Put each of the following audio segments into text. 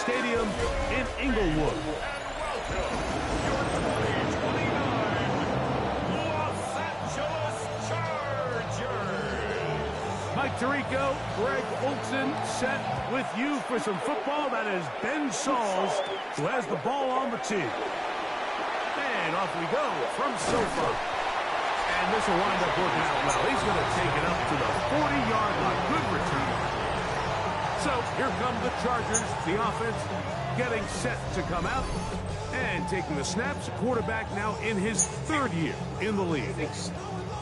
Stadium in Inglewood. Mike Tirico, Greg Olson set with you for some football. That is Ben Sauls, who has the ball on the tee. And off we go from SoFi. And this will wind up working out well. He's going to take it up to the 40-yard line. Good return. So here come the Chargers. The offense getting set to come out. And taking the snaps, quarterback now in his third year in the league.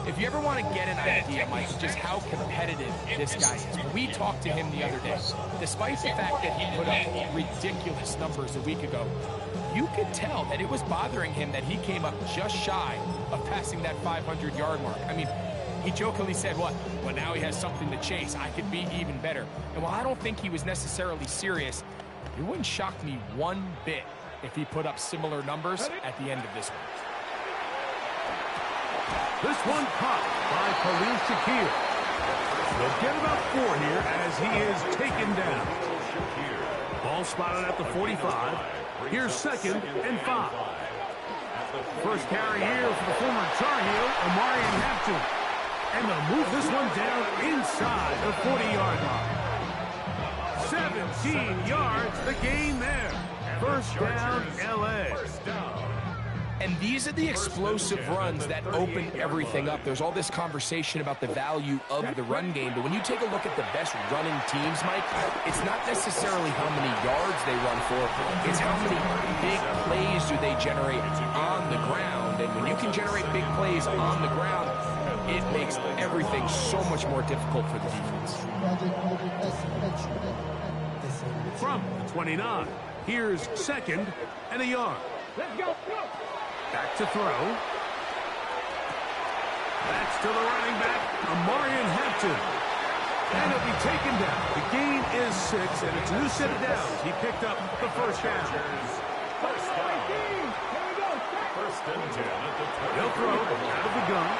If you ever want to get an idea, Mike, just how competitive this guy is. We talked to him the other day. Despite the fact that he put up ridiculous numbers a week ago, you could tell that it was bothering him that he came up just shy of passing that 500-yard mark. I mean, he jokingly said, well, now he has something to chase. I could be even better. And while I don't think he was necessarily serious, it wouldn't shock me one bit if he put up similar numbers at the end of this one. This one caught by Khalil Shakir. They'll get about 4 here as he is taken down. Ball spotted at the 45. Here's 2nd and 5. First carry here for the former Tar Heel, Omarion Hampton. And they'll move this one down inside the 40-yard line. 17 yards, the gain there. First down, L.A. And these are the explosive runs that open everything up. There's all this conversation about the value of the run game, but when you take a look at the best running teams, Mike, it's not necessarily how many yards they run for, it's how many big plays do they generate on the ground. And when you can generate big plays on the ground, it makes everything so much more difficult for the defense. From the 29, here's 2nd and a yard. Let's go. Back to throw. That's to the running back, Omarion Hampton. And he'll be taken down. The gain is 6, and it's a new set of downs. He picked up the first down. He'll throw out of the gun.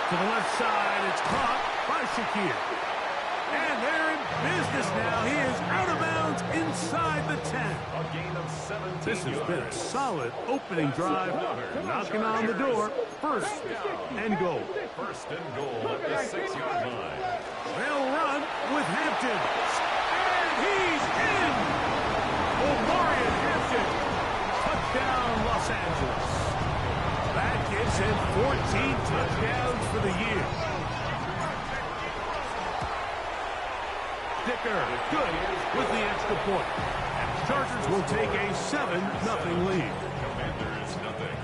To the left side, it's caught by Shakir. And they're in business now. He is out of bounds inside the 10. A gain of 17. This has been a solid opening drive. Knocking on the door. First and goal. First and goal at the 6-yard line. They'll run with Hampton. And he's in. Omarion Hampton. Touchdown, Los Angeles. That gives him 14 touchdowns for the year. Dicker, good with the extra point. And the Chargers will take a 7-0 lead. Commanders, nothing.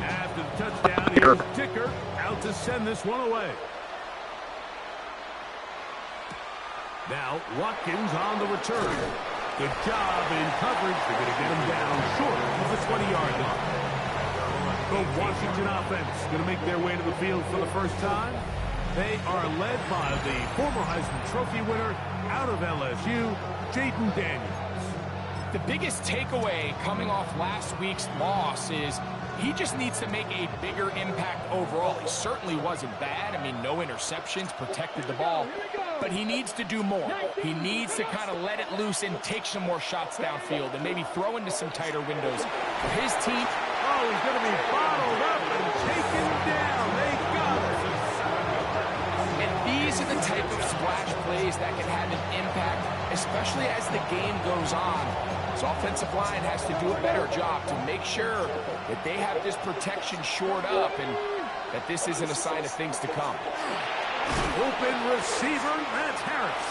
After the touchdown, here's Dicker out to send this one away. Now, Watkins on the return. Good job in coverage. They're going to get him down short of the 20-yard line. The Washington offense going to make their way to the field for the first time. They are led by the former Heisman Trophy winner out of LSU, Jaden Daniels. The biggest takeaway coming off last week's loss is he just needs to make a bigger impact overall. He certainly wasn't bad. I mean, no interceptions, protected the ball. But he needs to do more. He needs to kind of let it loose and take some more shots downfield and maybe throw into some tighter windows. For his team, oh, he's going to be bottled up and taken down. They got it. And these are the type of splash plays that can have an impact, especially as the game goes on. His offensive line has to do a better job to make sure that they have this protection shored up and that this isn't a sign of things to come. Open receiver, that's Harris.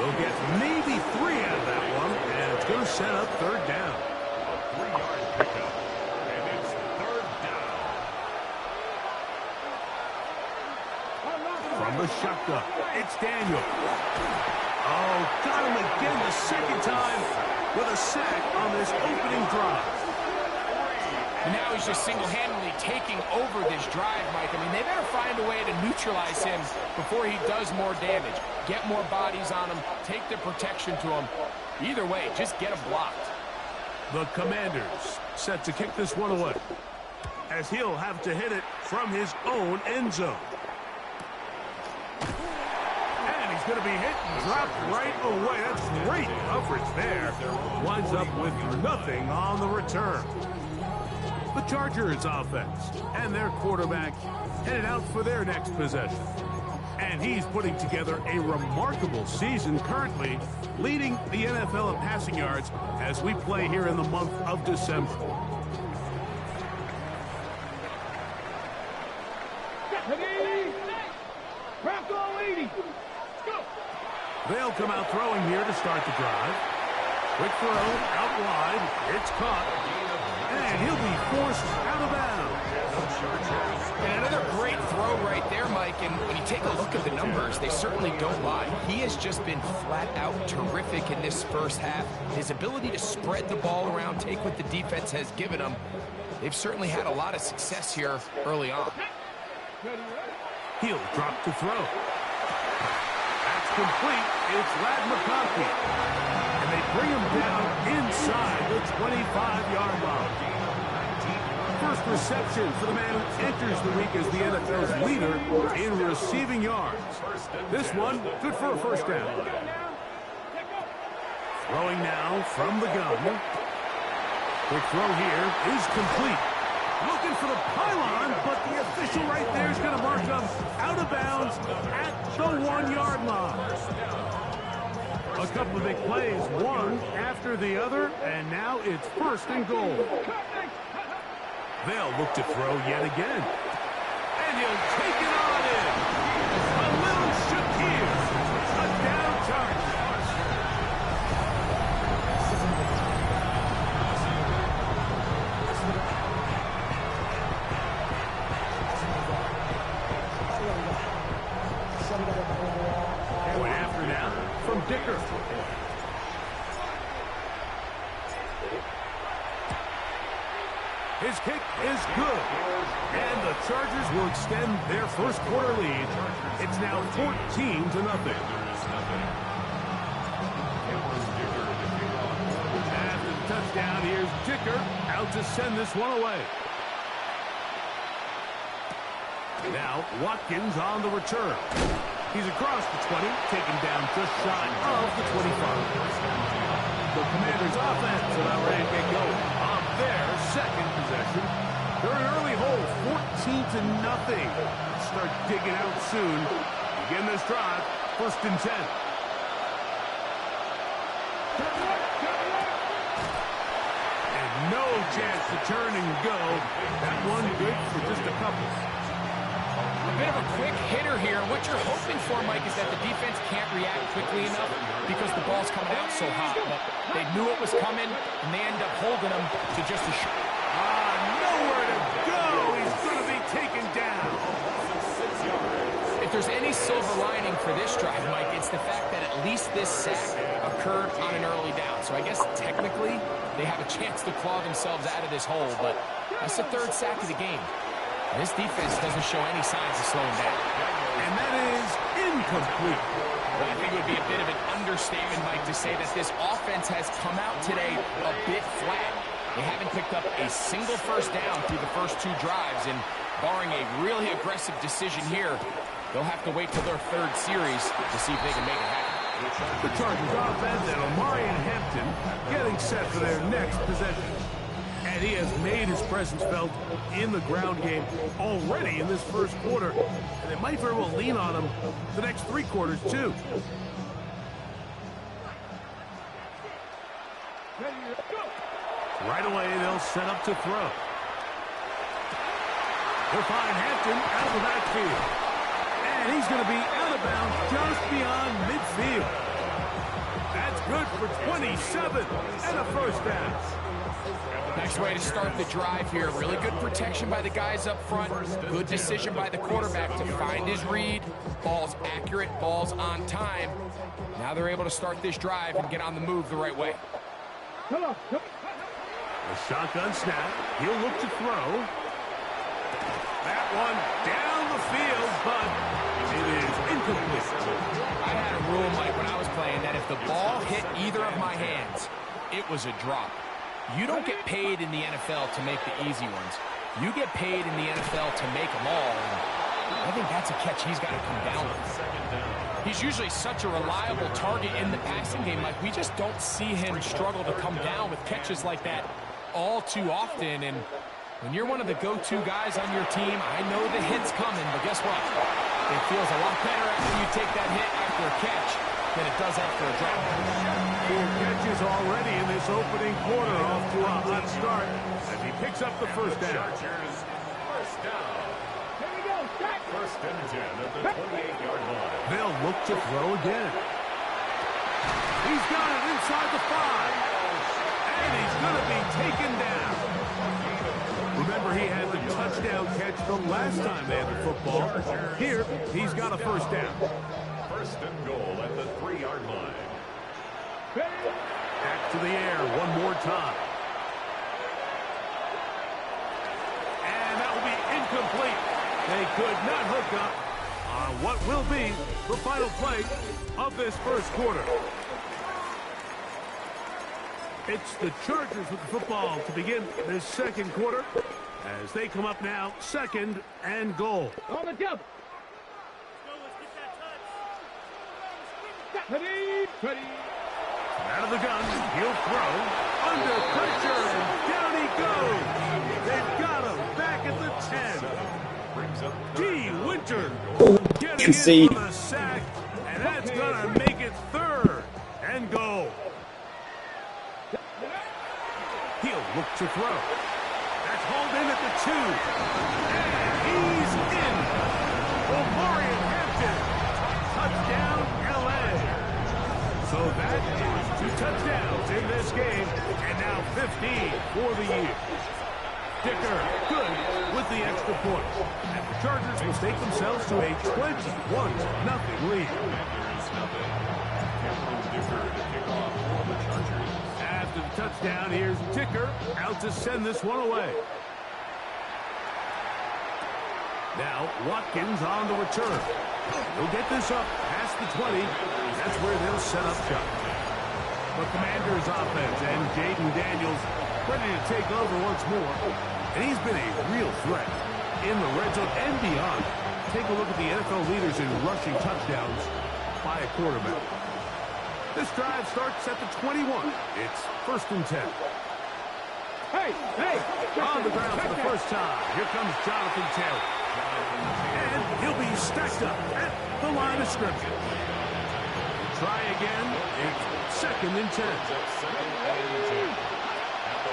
They'll get maybe 3 out of that one, and it's going to set up third down. A 3-yard pickup, and it's third down. From the shotgun, it's Daniel. Oh, got him again the second time with a sack on this opening drive. And now he's just single-handedly taking over this drive, Mike. I mean, they better find a way to neutralize him before he does more damage. Get more bodies on him, take the protection to him. Either way, just get him blocked. The Commanders set to kick this one away, as he'll have to hit it from his own end zone. And he's going to be hit and dropped right away. That's great coverage there. Winds up with nothing on the return. The Chargers offense and their quarterback headed out for their next possession. And he's putting together a remarkable season, currently leading the NFL in passing yards as we play here in the month of December. They'll come out throwing here to start the drive. Quick throw, out wide, it's caught, and he'll be forced out of bounds. And another great throw right there, Mike, and when you take a look at the numbers, they certainly don't lie. He has just been flat out terrific in this first half. His ability to spread the ball around, take what the defense has given him, they've certainly had a lot of success here early on. He'll drop to throw. That's complete. It's Lad McConkey. And they bring him down inside the 25-yard line. First reception for the man who enters the week as the NFL's leader in receiving yards. This one, good for a first down. Throwing now from the gun. Quick throw here is complete. Looking for the pylon, but the official right there is going to mark him out of bounds at the 1-yard line. A couple of big plays, one after the other, and now it's first and goal. They'll look to throw yet again. And he'll take it on in. A little Shakir. A down target. Going after now from Dicker. His kick is good. And the Chargers will extend their first quarter lead. It's now 14-0. After the touchdown, here's Dicker out to send this one away. Now Watkins on the return. He's across the 20, taken down just shy of the 25. The Commanders' offense about ready to get going on their second possession. They're an early hole, 14-0. Start digging out soon. Begin this drive, first and 10. And no chance to turn and go. That one good for just a couple. A bit of a quick hitter here. What you're hoping for, Mike, is that the defense can't react quickly enough because the ball's coming out so hot. But they knew it was coming, and they end up holding him to just a shot. Nowhere to go. He's going to be taken down. If there's any silver lining for this drive, Mike, it's the fact that at least this sack occurred on an early down. So I guess technically they have a chance to claw themselves out of this hole, but that's the third sack of the game. This defense doesn't show any signs of slowing down. And that is incomplete. Well, I think it would be a bit of an understatement, Mike, to say that this offense has come out today a bit flat. They haven't picked up a single first down through the first two drives, and barring a really aggressive decision here, they'll have to wait till their third series to see if they can make it happen. The Chargers offense and Omari and Hampton getting set for their next possession. And he has made his presence felt in the ground game already in this first quarter. And they might very well lean on him the next three quarters, too. Right away, they'll set up to throw. They'll find Hampton out of the backfield. And he's going to be out of bounds just beyond midfield. That's good for 27 and a first down. Nice way to start the drive here. Really good protection by the guys up front. Good decision by the quarterback to find his read. Ball's accurate, ball's on time. Now they're able to start this drive and get on the move the right way. A shotgun snap. He'll look to throw. That one down the field, but it is incomplete. I had a rule, Mike, when I was playing that if the ball hit either of my hands, it was a drop. You don't get paid in the NFL to make the easy ones. You get paid in the NFL to make them all. And I think that's a catch he's got to come down with. He's usually such a reliable target in the passing game. Like, we just don't see him struggle to come down with catches like that all too often. And when you're one of the go-to guys on your team, I know the hit's coming, but guess what? It feels a lot better after you take that hit after a catch than it does after a drop. 4 catches already in this opening quarter, off to a hot start as he picks up the first down. First down. Here we go, first and 10 at the 28-yard line. They'll look to throw again. He's got it inside the 5. And he's going to be taken down. Remember, he had the touchdown catch the last time they had the football. Here, he's got a first down. First and goal at the 3-yard line. Back to the air one more time. And that will be incomplete. They could not hook up on what will be the final play of this first quarter. It's the Chargers with the football to begin this second quarter as they come up now, second and goal. On the double. Ready. Out of the gun, he'll throw. Under pressure, and down he goes. They've got him back at the 10. G. Winter getting in from a sack, and that's going to make it third and goal. He'll look to throw. That's hauled in at the 2. And he's in. Omarion Hampton. Touchdown, L.A. So that is 2 touchdowns in this game, and now 15 for the year. Dicker, good with the extra point. And the Chargers will stake themselves to a 21-0 lead. After the touchdown, here's Dicker out to send this one away. Now, Watkins on the return. He'll get this up past the 20. That's where they'll set up shop. The Commanders' offense and Jaden Daniels ready to take over once more. And he's been a real threat in the red zone and beyond. Take a look at the NFL leaders in rushing touchdowns by a quarterback. This drive starts at the 21. It's first and 10. Hey! On the ground for the first time. Here comes Jonathan Taylor. And he'll be stacked up at the line of scrimmage. Try again. It's second and 10.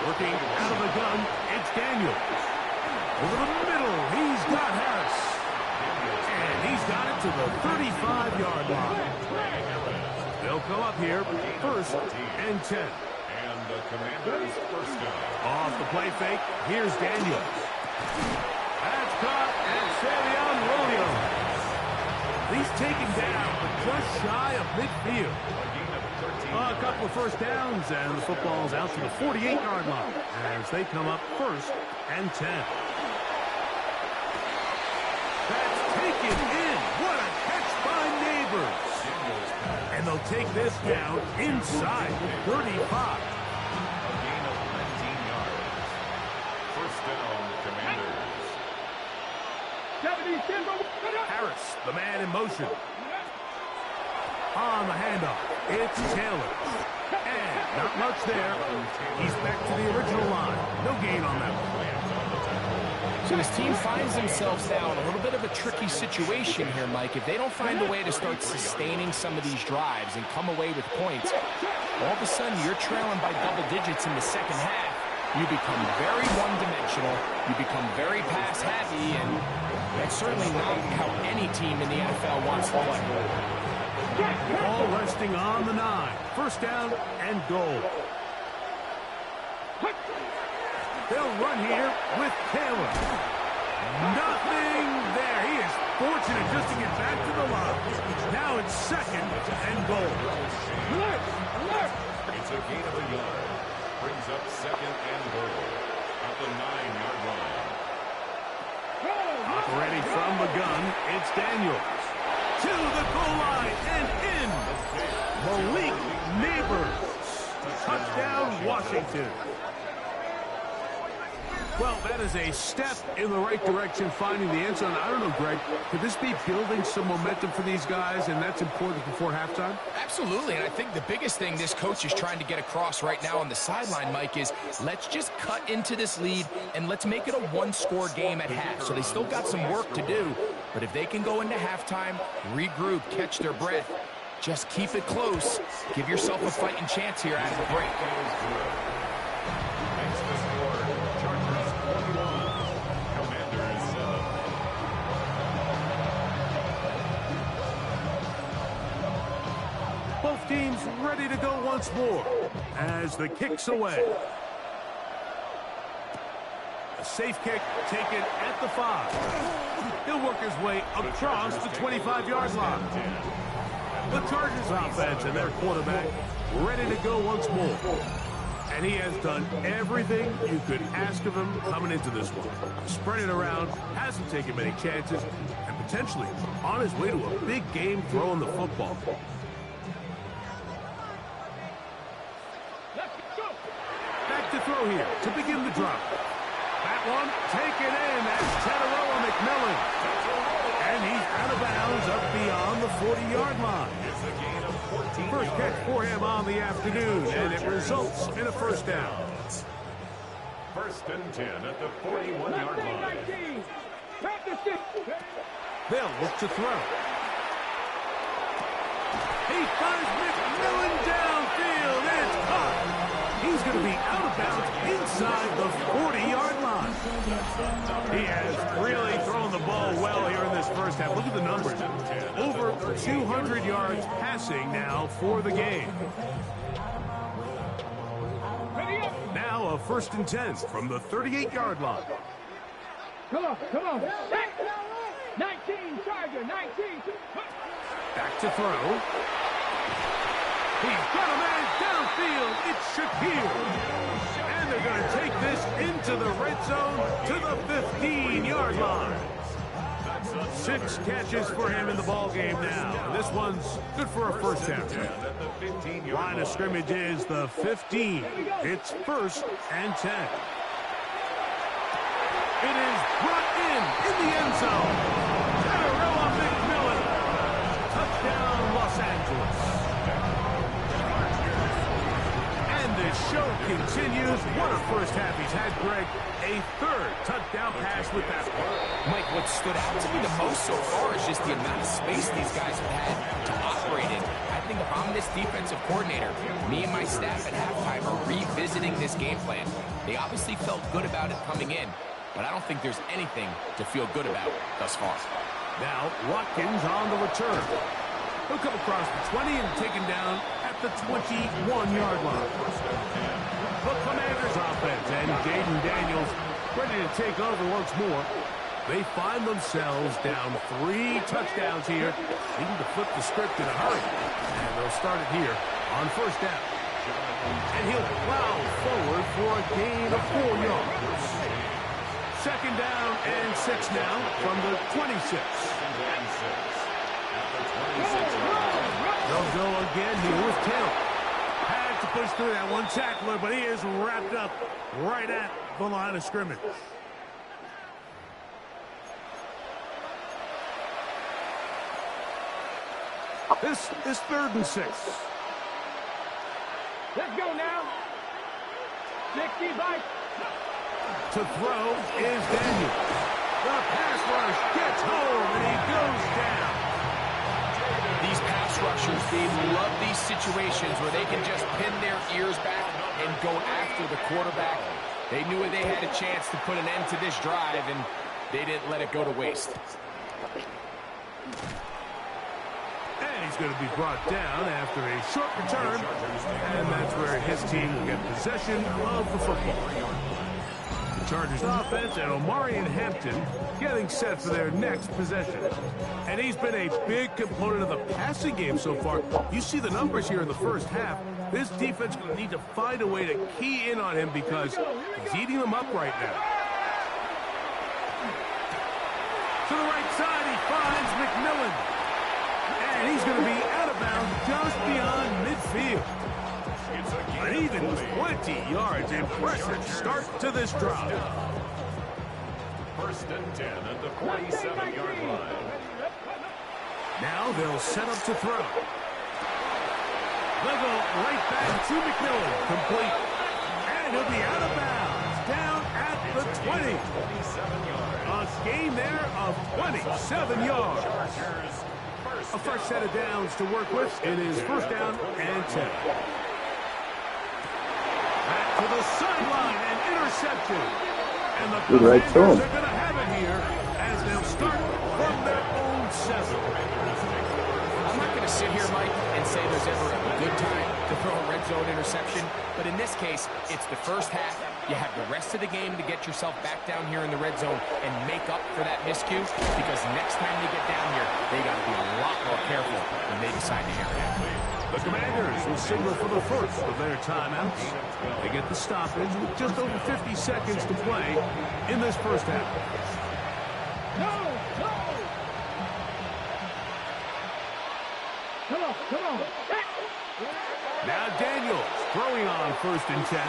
Working out of the gun, it's Daniel. Over the middle, he's got Harris. And he's got it to the 35-yard line. They'll come up here, first and 10. And the Commanders' first down. Off the play fake, here's Daniel. That's caught, and Savion Williams. He's taken down, but just shy of midfield. A couple of first downs, and the football's out to the 48-yard line as they come up first and 10. That's taken in. What a catch by Neighbors. And they'll take this down inside the 35. A gain of 19 yards. First down, Commanders. Harris, the man in motion. On the handoff, it's Taylor. And not much there. He's back to the original line. No gain on that one. So his team finds themselves now in a little bit of a tricky situation here, Mike. If they don't find a way to start sustaining some of these drives and come away with points, all of a sudden you're trailing by double digits in the second half. You become very one-dimensional. You become very pass-heavy, and that's certainly not how any team in the NFL wants to play. All resting on the 9. First down and goal. They'll run here with Taylor. Nothing there. He is fortunate just to get back to the line. Now it's second and goal. It's a gain of a yard. Brings up second and goal at the 9-yard line. Operating from the gun, it's Daniels. To the goal line and in. Malik Neighbors. Touchdown, Washington. Well, that is a step in the right direction, finding the end zone. I don't know, Greg, could this be building some momentum for these guys, and that's important before halftime? Absolutely, and I think the biggest thing this coach is trying to get across right now on the sideline, Mike, is let's just cut into this lead, and let's make it a one-score game at half. So they still got some work to do, but if they can go into halftime, regroup, catch their breath, just keep it close, give yourself a fighting chance here out of the break. Both teams ready to go once more as the kick's away. A safe kick taken at the 5. He'll work his way across the 25-yard line. The Chargers offense and their quarterback ready to go once more. And he has done everything you could ask of him coming into this one. Spread it around, hasn't taken many chances, and potentially on his way to a big game throwing the football. Back to throw here to begin the drop. That one taken in. That's Teteroa McMillan. And he's out of bounds up beyond the 40-yard line. First catch for him on the afternoon, and it results in a first down. First and 10 at the 41-yard line. They'll look to throw. He finds McMillan downfield. It's caught. He's going to be out of bounds inside the 40-yard line. He has really thrown the ball well here in this first half. Look at the numbers. Over 200 yards passing now for the game. Now a first and 10 from the 38-yard line. Come on. 19, Charger, 19. Back to throw. He's got a man downfield. It's Shakir. And they're going to take this into the red zone to the 15-yard line. 6 catches for him in the ball game now. And this one's good for a first down. Line of scrimmage is the 15. It's first and 10. It is brought in the end zone. Teteroa McMillan. Touchdown, Los Angeles. This show continues. What a first half he's had, Greg. A third touchdown pass with that one. Mike, what stood out to me the most so far is just the amount of space these guys have had to operate in. I think if I'm this defensive coordinator, me and my staff at halftime are revisiting this game plan. They obviously felt good about it coming in, but I don't think there's anything to feel good about thus far. Now, Watkins on the return. He'll come across the 20 and taken down at the 21-yard line. The Commanders offense and Jaden Daniels ready to take over once more. They find themselves down 3 touchdowns here, needing to flip the script in a hurry. And they'll start it here on first down. And he'll plow forward for a gain of 4 yards. Second down and 6 now from the 26. They'll go again here with Taylor. Had to push through that one tackler, but he is wrapped up right at the line of scrimmage. This is 3rd and 6. Let's go now. 65. To throw is Daniels. The pass rush gets home, and he goes down. These pass rushers, they love these situations where they can just pin their ears back and go after the quarterback. They knew they had a chance to put an end to this drive, and they didn't let it go to waste. And he's going to be brought down after a short return, and that's where his team will get possession of the football. The Chargers offense and Omarion Hampton getting set for their next possession. And he's been a big component of the passing game so far. You see the numbers here in the first half. This defense is going to need to find a way to key in on him because he's eating them up right now. To the right side, he finds McMillan. And he's going to be out of bounds just beyond midfield. An even 20 yards. Impressive start to this drive. First and 10 at the 47-yard line. Now they'll set up to throw. They'll go right back to McMillan. Complete. And he'll be out of bounds. Down at the 20. A gain there of 27 yards. A fresh set of downs to work with. It is first down and 10. Back to the sideline and interception. And the Commanders are going to have it here as they'll start from their own 7. I'm not going to sit here, Mike, and say there's ever a good time to throw a red zone interception, but in this case, it's the first half. You have the rest of the game to get yourself back down here in the red zone and make up for that miscue, because next time they get down here, they got to be a lot more careful when they decide to air it out. The Commanders will signal for the first of their timeouts. They get the stoppage with just over 50 seconds to play in this first half. Come on. Now Daniels throwing on first and 10.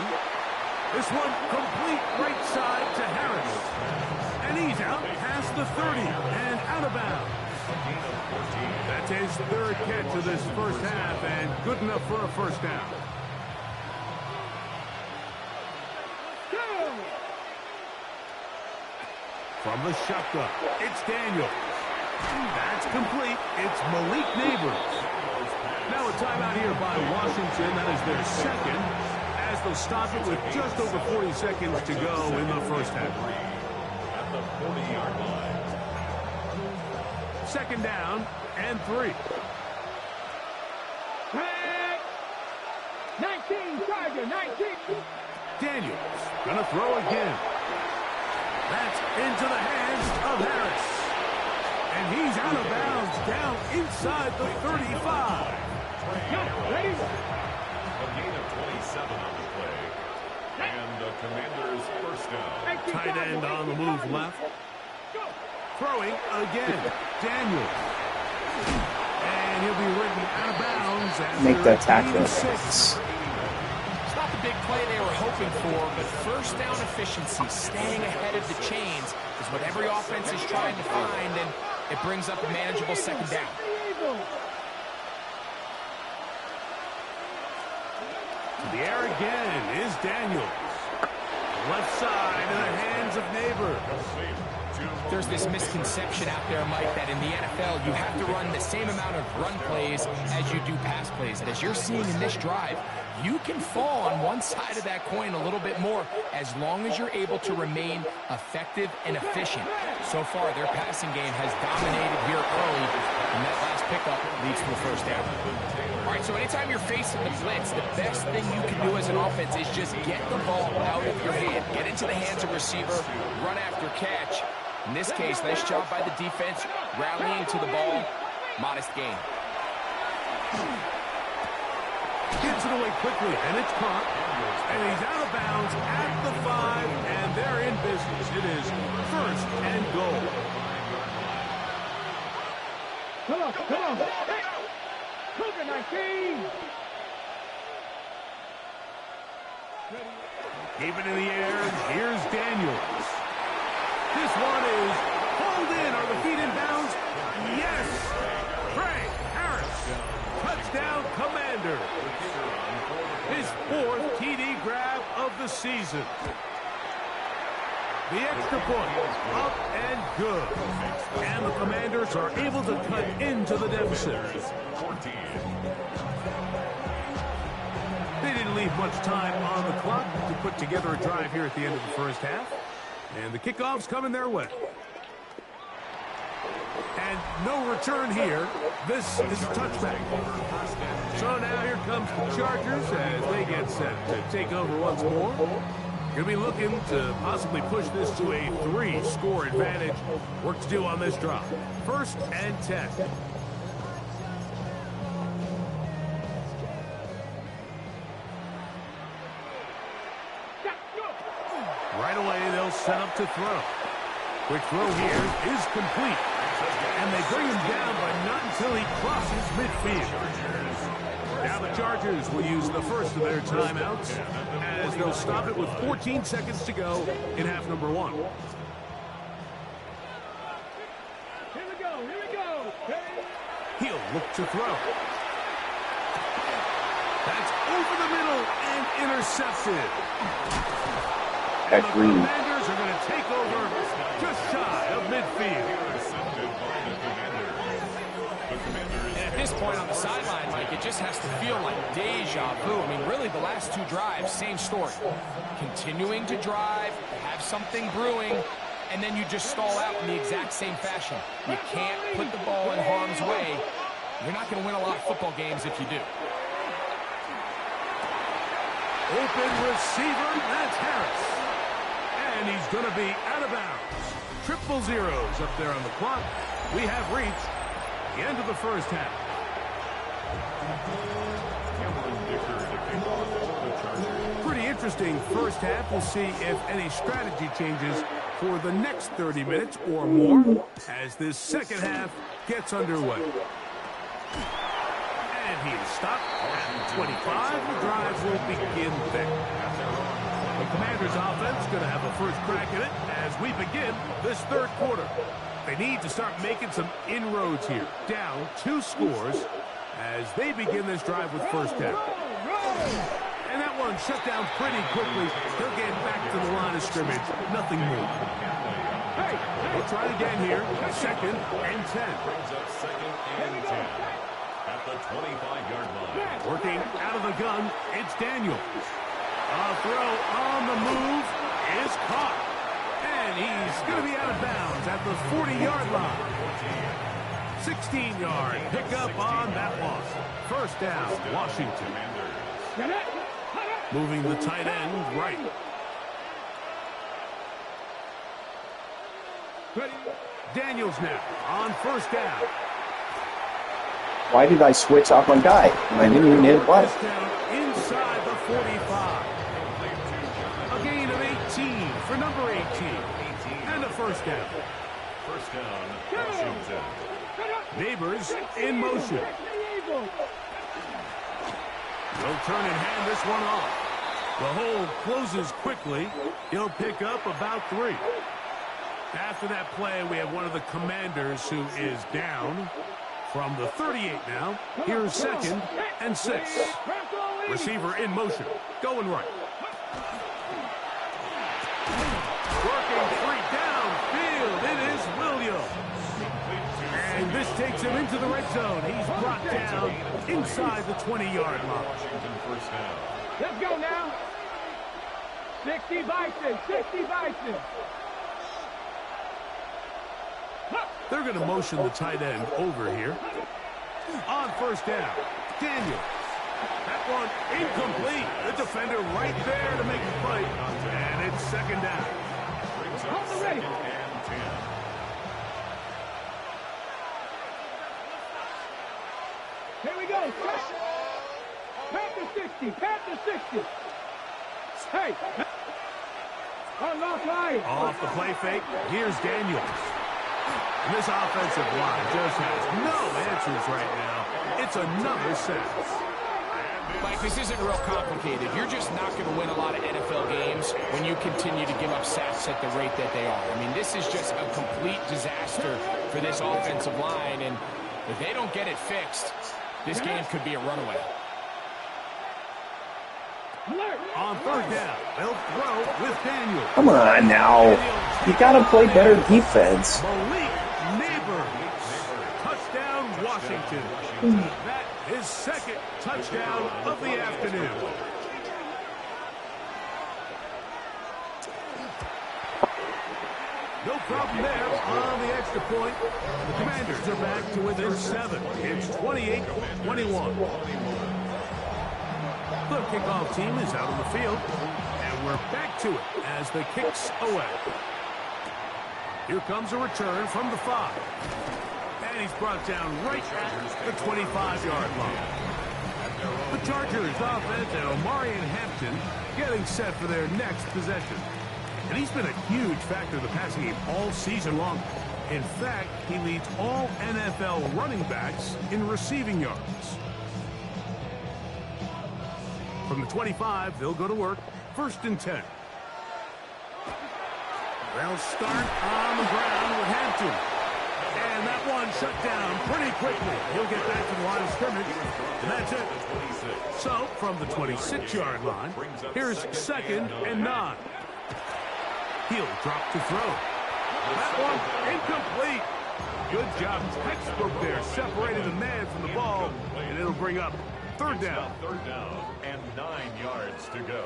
This one complete right side to Harris. And he's out past the 30 and out of bounds. That's his third catch of this first half and good enough for a first down. From the shotgun, it's Daniels. That's complete. It's Malik Neighbors. Now a timeout here by Washington. That is their second, as they'll stop it with just over 40 seconds to go in the first half. At the 40-yard line. Second down and 3. 19, Charger, 19. Daniels gonna throw again. That's into the hands of Harris. And he's out of bounds down inside the 35. Ready? A gain of 27 on the play. And the Commanders first down. Tight end on the move left. Throwing again. Daniels. And he'll be ridden out of bounds. Make that tackle. It's not the big play they were hoping for, but first down efficiency, staying ahead of the chains, is what every offense is trying to find, and it brings up a manageable second down. To the air again is Daniels. Left side in the hands of Neighbors. There's this misconception out there, Mike, that in the NFL you have to run the same amount of run plays as you do pass plays. And as you're seeing in this drive, you can fall on one side of that coin a little bit more as long as you're able to remain effective and efficient. So far, their passing game has dominated here early, and that last pickup leads to a first down. All right, so anytime you're facing the blitz, the best thing you can do as an offense is just get the ball out of your hand, get into the hands of receiver, run after catch. In this case, nice job by the defense, rallying to the ball. Modest gain. Gets it away quickly, and it's caught. And he's out of bounds at the 5, and they're in business. It is first and goal. Come on. Cougar 19. Keep it in the air. Here's Daniels. This one is pulled in. Are the feet in bounds? Yes. Trey Harris. Touchdown, Commander. His 4th TD grab of the season. The extra point, up and good. And the Commanders are able to cut into the deficit. They didn't leave much time on the clock to put together a drive here at the end of the first half. And the kickoff's coming their way. And no return here. This is a touchback. So now here comes the Chargers as they get set to take over once more. Going to be looking to possibly push this to a 3-score advantage. Work to do on this drop. First and 10. Right away, they'll set up to throw. Quick throw here is complete. And they bring him down, but not until he crosses midfield. Now the Chargers will use the first of their timeouts as they'll stop it with 14 seconds to go in half number 1. Here we go. Here we go. He'll look to throw. That's over the middle and intercepted. And the Commanders are going to take over just shy of midfield. And at this point on the sideline, Mike, it just has to feel like deja vu. I mean, really, the last 2 drives, same story. Continuing to drive, have something brewing, and then you just stall out in the exact same fashion. You can't put the ball in harm's way. You're not going to win a lot of football games if you do. Open receiver, that's Harris. And he's going to be out of bounds. Triple zeros up there on the clock. We have reached the end of the first half. Pretty interesting first half. We'll see if any strategy changes for the next 30 minutes or more as this second half gets underway. And he is stopped at 25. The drive will begin there. The Commanders offense going to have a first crack at it as we begin this third quarter. They need to start making some inroads here. Down 2 scores as they begin this drive with first down. And that one shut down pretty quickly. He'll get back to the line of scrimmage. Nothing more. We'll try it again here. Second and 10. Brings up second and 10 at the 25-yard line. Working out of the gun, it's Daniels. A throw on the move is caught. And he's going to be out of bounds at the 40-yard line. 16-yard pickup on that one. First down, Washington. Moving the tight end right. Daniels now on first down. Why did I switch up my guy? I didn't even hit what? Inside the 45. A gain of 18 for number 18. And a first down. First down, Washington. Neighbors in motion. They'll turn and hand this one off. The hold closes quickly. He'll pick up about 3. After that play, we have one of the Commanders who is down from the 38 now. Here's second and 6. Receiver in motion. Going right. Working 3 downfield. It is Williams. And this takes him into the red zone. He's brought down inside the 20-yard line. Washington first down. Let's go now. 60 Bison. 60 Bison. They're going to motion the tight end over here. On first down, Daniels. That one incomplete. The defender right there to make the play. And it's second down. Brings up second and 10. Here we go. Panther 60. Panther 60. Hey. Unlock line. Off the play fake, here's Daniels. And this offensive line just has no answers right now. It's another sack. Mike, this isn't real complicated. You're just not going to win a lot of NFL games when you continue to give up sacks at the rate that they are. I mean, this is just a complete disaster for this offensive line, and if they don't get it fixed, this game could be a runaway. On third down, they'll throw with Daniels. Come on now. You gotta play better defense. Malik Neighbors. Touchdown, Washington. That is second touchdown of the afternoon. No problem there on the extra point. The Commanders are back to within 7. It's 28-21. The kickoff team is out on the field, and we're back to it as the kicks away. Here comes a return from the 5. And he's brought down right at the 25-yard line. The Chargers offense and Omarion Hampton getting set for their next possession. And he's been a huge factor in the passing game all season long. In fact, he leads all NFL running backs in receiving yards. From the 25, they'll go to work. 1st and 10. They'll start on the ground with Hampton. And that one shut down pretty quickly. He'll get back to the line of scrimmage, and that's it. So, from the 26-yard line, here's 2nd and 9. He'll drop to throw. That one incomplete. Good job, textbook there, separating the man from the ball, and it'll bring up 3rd down. 3rd down and 9 yards to go.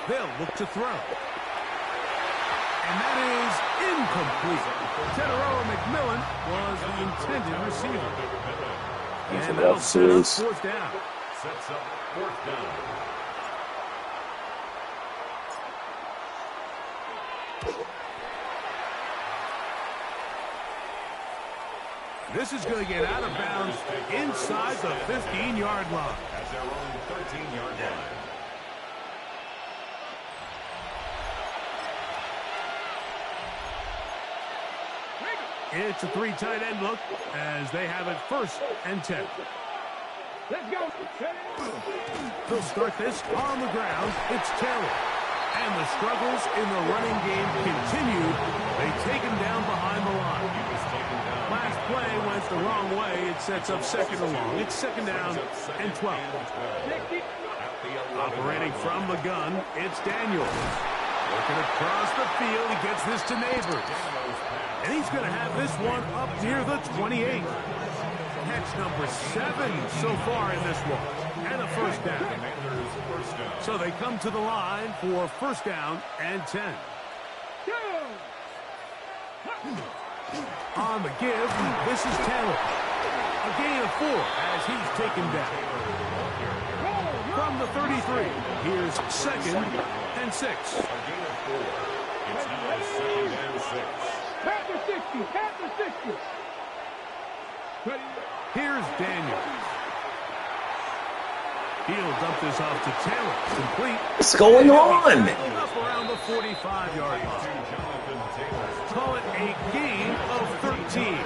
They'll look to throw. And that is incomplete. Teteroa McMillan was the intended receiver. And that'll set up 4th down. Sets up 4th down. This is going to get out of bounds inside the 15-yard line. At their own 13-yard line. It's a 3 tight end look as they have it 1st and 10. Let's go. They'll start this on the ground. It's Taylor. And the struggles in the running game continue. They take him down behind the line. Last play went the wrong way. It sets up 2nd and long. It's 2nd down and 12. Operating from the gun, it's Daniels. Working across the field. He gets this to Neighbors. And he's going to have this one up near the 28. Catch number 7 so far in this one. And a 1st down. So they come to the line for 1st down and 10. On the give, this is Taylor. A gain of 4 as he's taken down. From the 33, here's 2nd and 6. A gain of 4. It's now 2nd and 6. Pat the 60. Pat the 60. Here's Daniels. He'll dump this off to Taylor. Complete. What's going on? Up around the 45-yard line. Call it a gain of 13.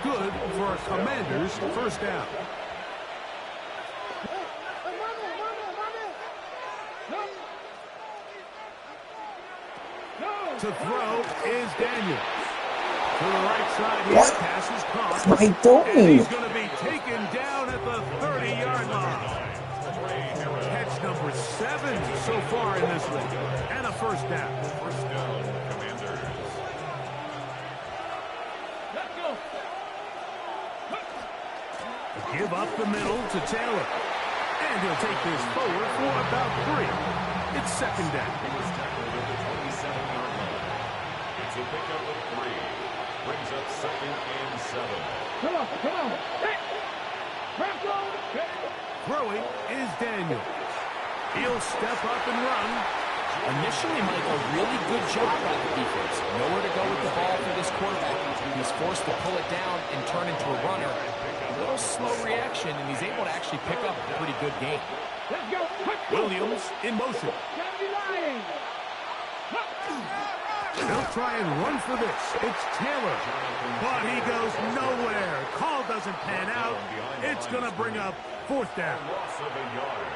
Good for a Commanders 1st down. To throw is Daniels. To the right side, his pass is caught. What am I doing? And he's going to be taken down at the 30-yard line. Catch number 7 so far in this one. And a 1st down. 1st down, Commanders. Let's go. Give up the middle to Taylor. And he'll take this forward for about 3. It's 2nd down. He's tackled at the 27-yard line. It's a pickup of 3. Brings up 2nd and 7. Come on, come on. Hey. Throwing is Daniels. He'll step up and run. Initially, Mike, a really good job by the defense. Nowhere to go with the ball for this quarterback. He's forced to pull it down and turn into a runner. A little slow reaction, and he's able to actually pick up a pretty good game. Let's go. Williams in motion. Gotta be lying. They'll try and run for this. It's Taylor. But he goes nowhere. Call doesn't pan out. It's going to bring up 4th down. Loss of a yard.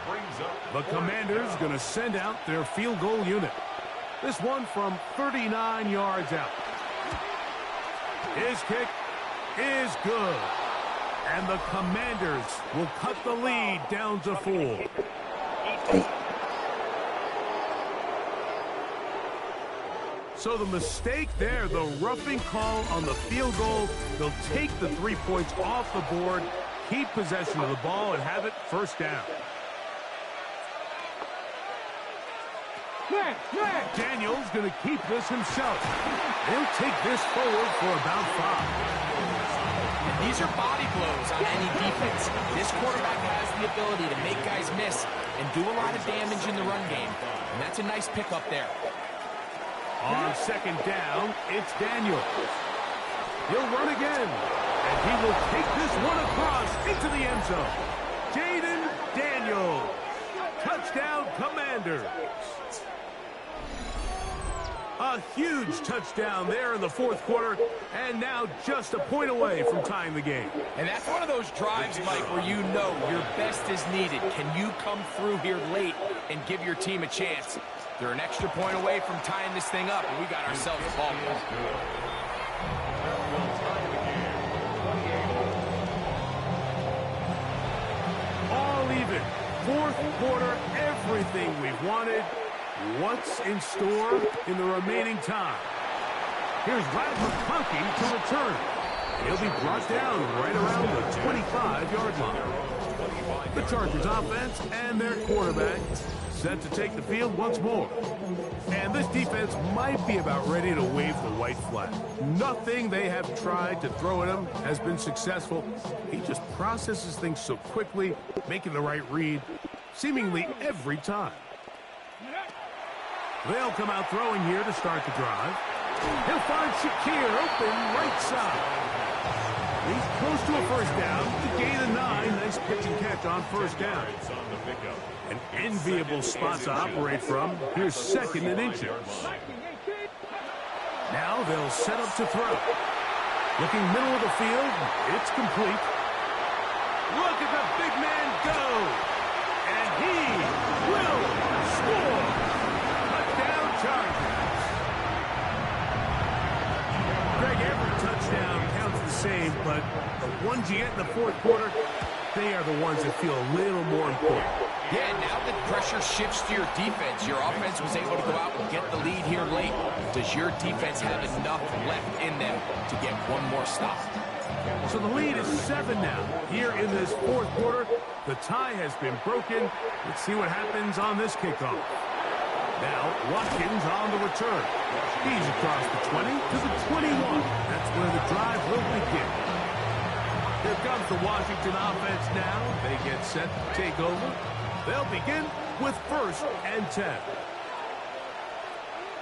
Brings up The Commanders going to send out their field goal unit. This one from 39 yards out. His kick is good. And the Commanders will cut the lead down to 4. So the mistake there, the roughing call on the field goal, they'll take the 3 points off the board, keep possession of the ball, and have it 1st down. Daniels going to keep this himself. He'll take this forward for about 5. These are body blows on any defense. This quarterback has the ability to make guys miss and do a lot of damage in the run game. And that's a nice pickup there. On 2nd down, it's Daniels. He'll run again. And he will take this one across into the end zone. Jaden Daniels. Touchdown, Commanders. Commanders. A huge touchdown there in the fourth quarter, and now just a point away from tying the game. And that's one of those drives, Mike, where you know your best is needed. Can you come through here late and give your team a chance? They're an extra point away from tying this thing up, and we got ourselves a ball game. All even. Fourth quarter, everything we've wanted. What's in store in the remaining time? Here's Brad McConkey to return. He'll be brought down right around the 25-yard line. The Chargers offense and their quarterback set to take the field once more. And this defense might be about ready to wave the white flag. Nothing they have tried to throw at him has been successful. He just processes things so quickly, making the right read, seemingly every time. They'll come out throwing here to start the drive. He'll find Shakir open right side. He's close to a first down to gain a 9. Nice pitch and catch on first down. An enviable spot to operate from. Here's second and inches. Now they'll set up to throw. Looking middle of the field. It's complete. Look at the big man go. And he will score. Touchdown Chargers. Greg, every touchdown counts the same, but the ones you get in the fourth quarter, they are the ones that feel a little more important. Yeah, now that pressure shifts to your defense, your offense was able to go out and get the lead here late. Does your defense have enough left in them to get one more stop? So the lead is 7 now. Here in this fourth quarter, the tie has been broken. Let's see what happens on this kickoff. Now, Watkins on the return. He's across the 20 to the 21. That's where the drive will begin. Here comes the Washington offense now. They get set to take over. They'll begin with 1st and 10.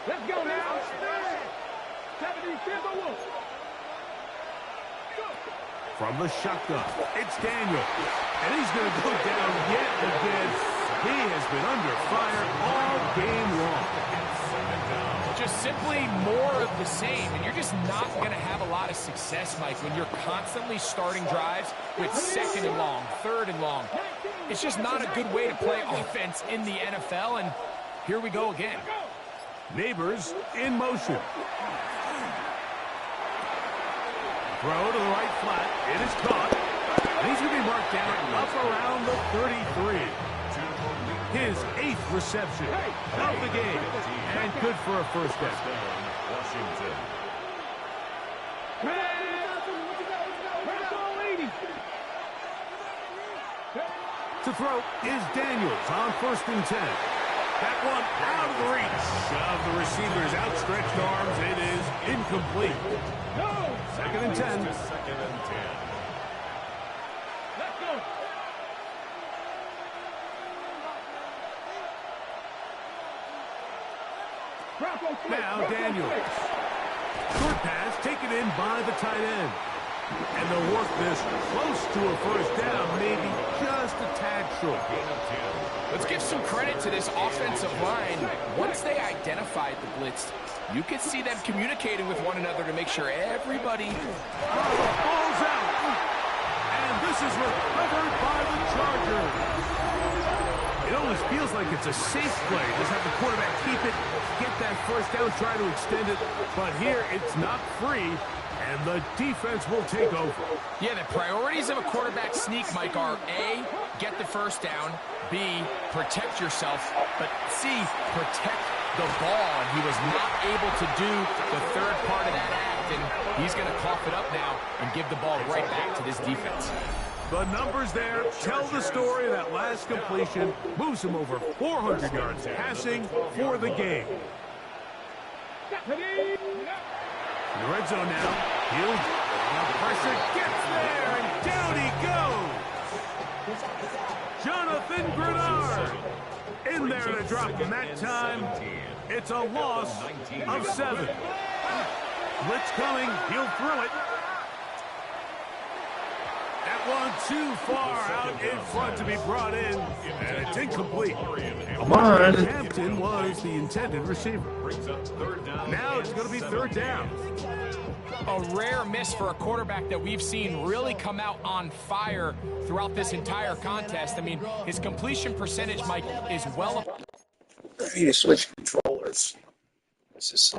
Let's go now. 70-1. From the shotgun, it's Daniel. And he's going to go down yet again. He has been under fire all game long. Just simply more of the same, and you're just not going to have a lot of success, Mike, when you're constantly starting drives with 2nd and long, 3rd and long. It's just not a good way to play offense in the NFL, and here we go again. Neighbors in motion. Throw to the right flat. It is caught. And he's going to be marked down up around the 33. His 8th reception of the game. And good for a first down. Washington. To throw is Daniels on 1st and 10. That one out of the reach of the receiver's outstretched arms. It is incomplete. 2nd and 10. 2nd and 10. Let's go. Now Daniels. Short pass taken in by the tight end. And they'll work this close to a first down, maybe just a tad short. Let's give some credit to this offensive line. Once they identified the blitz, you could see them communicating with one another to make sure everybody... Ball's out. And this is recovered by the Chargers. It almost feels like it's a safe play. Just have the quarterback keep it, get that first down, try to extend it. But here, it's not free. And the defense will take over. Yeah, the priorities of a quarterback sneak, Mike, are A, get the first down, B, protect yourself, but C, protect the ball. And he was not able to do the 3rd part of that act, and he's going to cough it up now and give the ball right back to this defense. The numbers there tell the story. That last completion moves him over 400 yards passing for the game. In the red zone now. Field. Pressure gets there, and down he goes. Jonathan Grenard in there to drop him that time. It's a loss of 7. Blitz coming. He'll throw it. That That one too far out in front to be brought in, and it's incomplete. Come on. Hampton was the intended receiver. Now it's going to be third down. A rare miss for a quarterback that we've seen really come out on fire throughout this entire contest. I mean, his completion percentage, Mike, is well up. I need to switch controllers. This is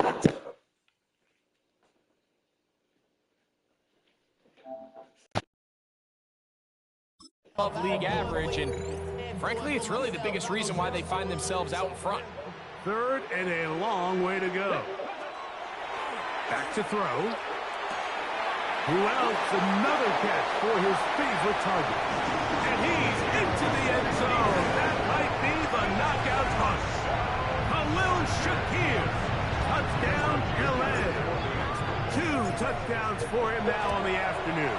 Above league average, and frankly, it's really the biggest reason why they find themselves out in front. Third and a long way to go. Back to throw. Who else? Another catch for his favorite target. And he's into the end zone. That might be the knockout punch. Khalil Shakir. Touchdown, LA. 2 touchdowns for him now on the afternoon.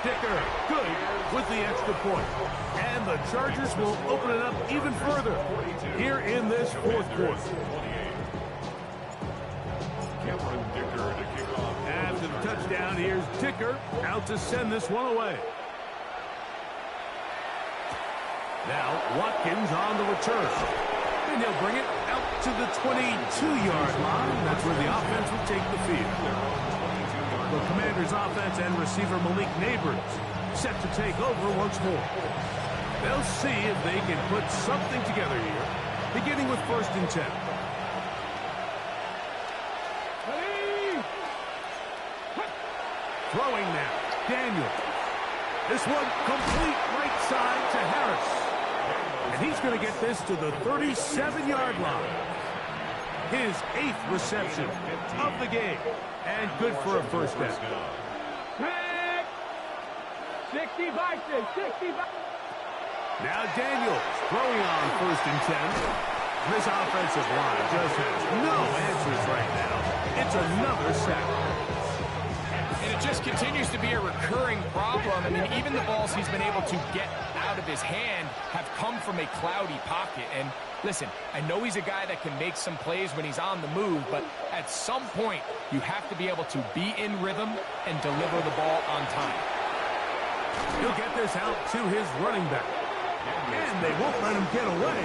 Dicker, good with the extra point. And the Chargers will open it up even further here in this fourth quarter. After the touchdown, here's Dicker out to send this one away. Now Watkins on the return. And he'll bring it out to the 22-yard line. That's where the offense will take the field. The Commanders' offense and receiver Malik Neighbors set to take over once more. They'll see if they can put something together here, beginning with 1st and 10. Throwing now, Daniel. This one complete right side to Harris. And he's going to get this to the 37-yard line. His 8th reception of the game. And good for a first down. 60 Bison, 60 Bison. Now Daniels throwing on 1st and 10. This offensive line just has no answers right now. It's another sack. And it just continues to be a recurring problem. I mean, even the balls he's been able to get out of his hand have come from a cloudy pocket. And listen, I know he's a guy that can make some plays when he's on the move, but at some point, you have to be able to be in rhythm and deliver the ball on time. He'll get this out to his running back. And they won't let him get away.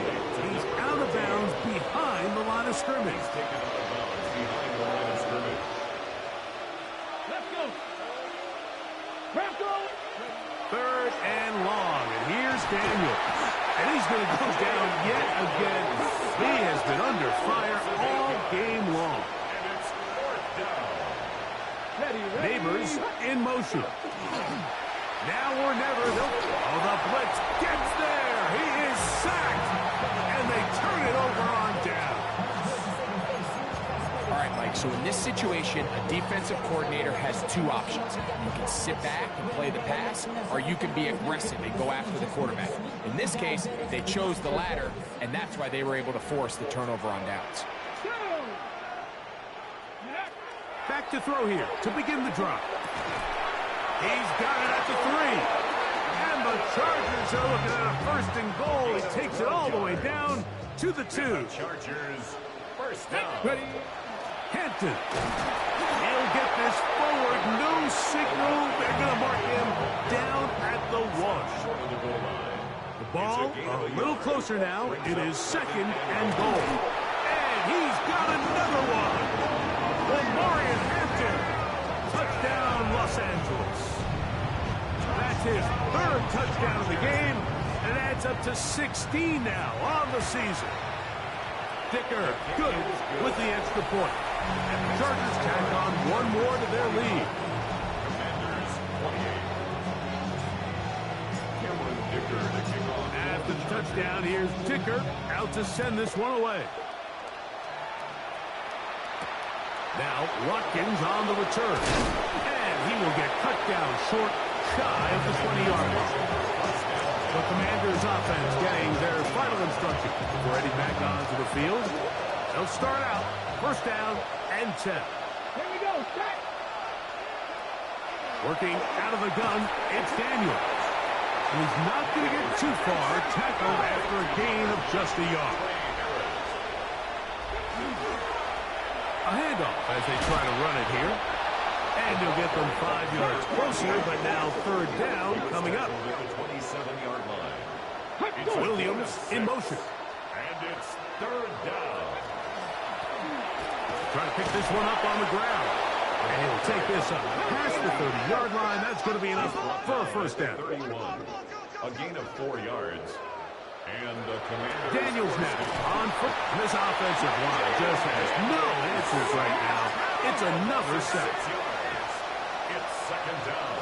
He's out of bounds behind the line of scrimmage. Let's go. 3rd and long. And here's Daniel. And he's going to go down yet again. He has been under fire all game long. Neighbors in motion. Now or never. Oh, the blitz gets there. He is sacked. And they turn it over on down. All right, Mike, so in this situation, a defensive coordinator has 2 options. You can sit back and play the pass, or you can be aggressive and go after the quarterback. In this case, they chose the latter, and that's why they were able to force the turnover on downs. Back to throw here to begin the drive. He's got it at the 3. And the Chargers are looking at a 1st and goal. He takes it all the way down to the 2. Chargers, first down. Ready? Hampton. He'll get this forward. No signal. They're going to mark him down at the 1. The ball a little closer now. It is 2nd and goal. And he's got another one. Lamarian Hampton. Touchdown, Los Angeles. That's his 3rd touchdown of the game. And it adds up to 16 now on the season. Dicker, good with the extra point. And the Chargers tack on one more to their lead. After the touchdown, here's Dicker out to send this one away. Now Watkins on the return. And he will get cut down short, shy of the 20-yard line. The Commanders' offense getting their final instruction before heading back onto the field. They'll start out 1st down and 10. Here we go. Set. Working out of the gun, it's Daniel. He's not going to get too far, tackled after a gain of just a yard. A handoff as they try to run it here. And he'll get them 5 yards closer, but now third down coming up. The 27-yard line. Williams in motion. And it's third down. Trying to pick this one up on the ground. And he'll take this up past the 30-yard line. That's going to be enough for a first down. 31. A gain of 4 yards. And the Commanders. Daniels now on foot. This offensive line just has no answers right now. It's another sack. It's second down.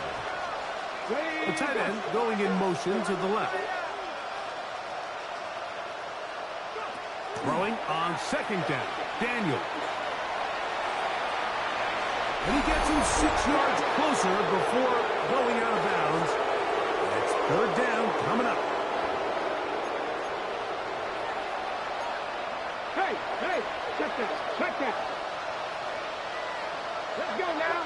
The tight end going in motion to the left. Throwing on second down. Daniels. And he gets him 6 yards closer before going out of bounds. It's third down coming up. Hey, check that. Let's go now.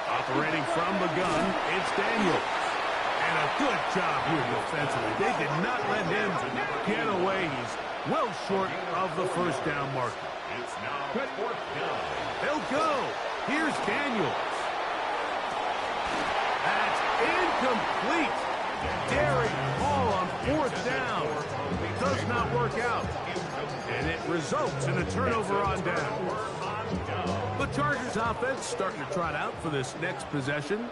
Operating from the gun, it's Daniels. And a good job here defensively. They did not let him get away. He's well short of the first down marker. It's now fourth down. They'll go. Here's Daniels. That's incomplete. Daring ball on fourth down. Does not work out. And it results in a turnover on down. The Chargers offense starting to trot out for this next possession.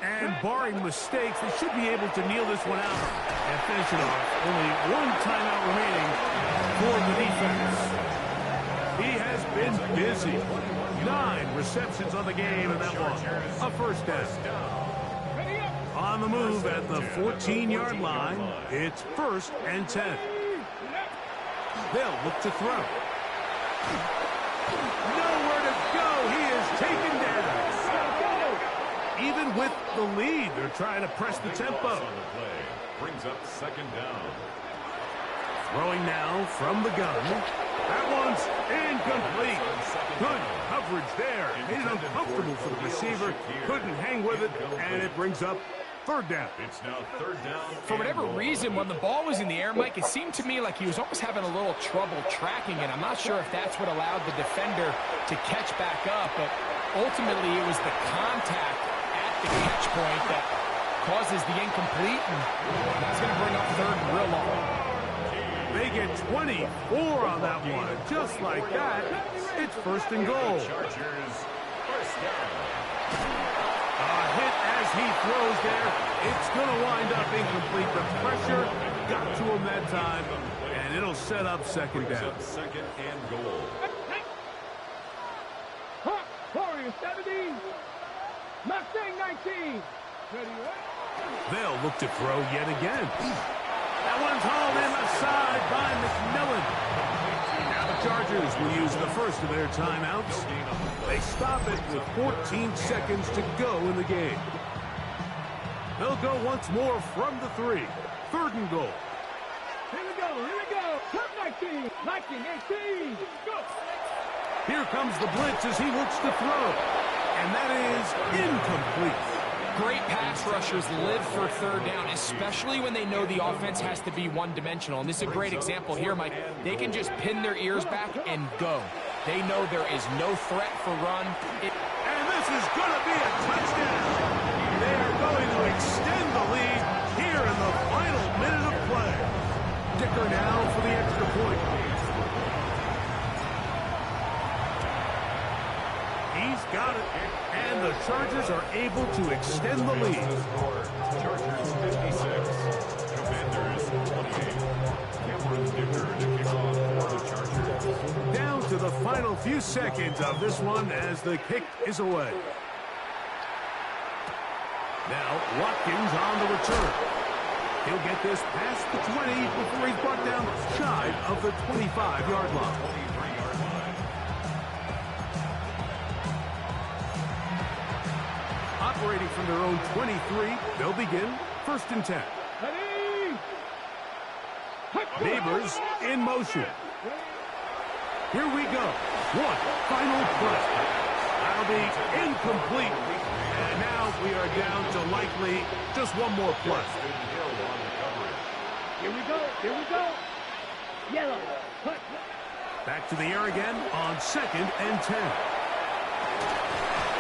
And barring mistakes, they should be able to kneel this one out and finish it off. Only one timeout remaining for the defense. He has been busy. 9 receptions on the game, and that one, a first down. On the move at the 14-yard line, it's 1st and 10. They'll look to throw. Nowhere to go. He is taken down. Even with the lead, they're trying to press the tempo. On the play. Brings up second down. Throwing now from the gun. That one's incomplete. Good coverage there. Made it uncomfortable for the receiver. Couldn't hang with it, and it brings up third down. It's now third down. For whatever reason, when the ball was in the air, Mike, it seemed to me like he was almost having a little trouble tracking it. I'm not sure if that's what allowed the defender to catch back up, but ultimately it was the contact at the catch point that causes the incomplete, and that's going to bring up third and real long. They get 24 on that one. Just like that, it's 1st and goal. Chargers first down. A hit as he throws there. It's going to wind up incomplete. The pressure got to him that time, and it'll set up second down. Second and goal. Warriors 17. Mustang 19. They'll look to throw yet again. That one's hauled in left side by McMillan. Now the Chargers will use the first of their timeouts. They stop it with 14 seconds to go in the game. They'll go once more from the 3. 3rd and goal. Here we go. Top 19, 18. Go. Here comes the blitz as he looks to throw. And that is incomplete. Great pass rushers live for third down, especially when they know the offense has to be one-dimensional. And this is a great example here, Mike. They can just pin their ears back and go. They know there is no threat for run. And this is going to be a touchdown. They are going to extend the lead here in the final minute of play. Dicker now for the extra point. He's got it. And the Chargers are able to extend the lead. Chargers 56. Commanders 28. Cameron Dicker to kick off for the Chargers. Down to the final few seconds of this one as the kick is away. Now Watkins on the return. He'll get this past the 20 before he's brought down shy of the 25-yard line. 23-yard line. Operating from their own 23, they'll begin 1st and 10. Neighbors in motion. Here we go. One final play. That'll be incomplete. And now we are down to likely just one more play. Here we go. Yellow. Back to the air again on 2nd and 10.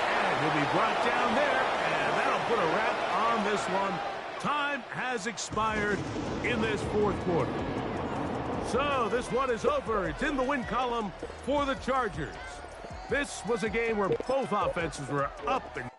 And he'll be brought down there, and that'll put a wrap on this one. Time has expired in this 4th quarter. So this one is over. It's in the win column for the Chargers. This was a game where both offenses were up and